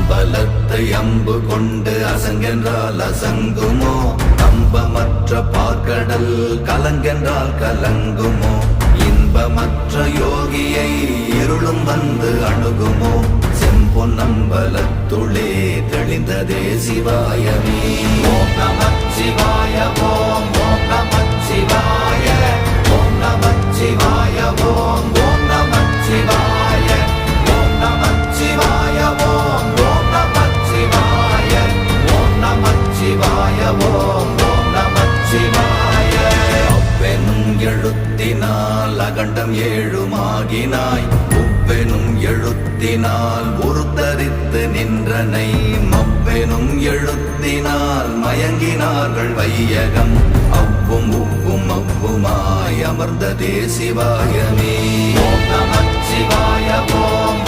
அம்பலத்தை அம்பு கொண்டு அசங்கென்றால் அசங்குமோ? நம்பமற்ற பார்க்கடல் கலங்கென்றால் கலங்குமோ? இன்பமற்ற யோகியை இருளும் வந்து அணுகுமோ? செம்பொன்னம்பலத்துளே தெளிந்ததே சிவாயமே. ஓம் நமச்சிவாய ஓம் ஓம் நமச்சிவாய ஓம் நமச்சிவாய ஓம் ஓம் நமச்சிவாய ஓம் நமச்சிவாய ஓம் ஓம் நமச்சிவாய ஓம் நமச்சிவாய ஓம் ஓம் நமச்சிவாய. அவ்வெனும் எழுத்தினால் அகண்டம் ஏழுமாகினாய், உவ்வெனும் எழுத்தினால் உருத்தரித்து நின்றனை, மவ்வெனும் எழுத்தினால் மயங்கினார்கள் வையகம், அவ்வும் உவ்வும் அவ்வுமாய் அமர்ந்ததே சிவாயமே. ஓம் நமச்சிவாய ஓம்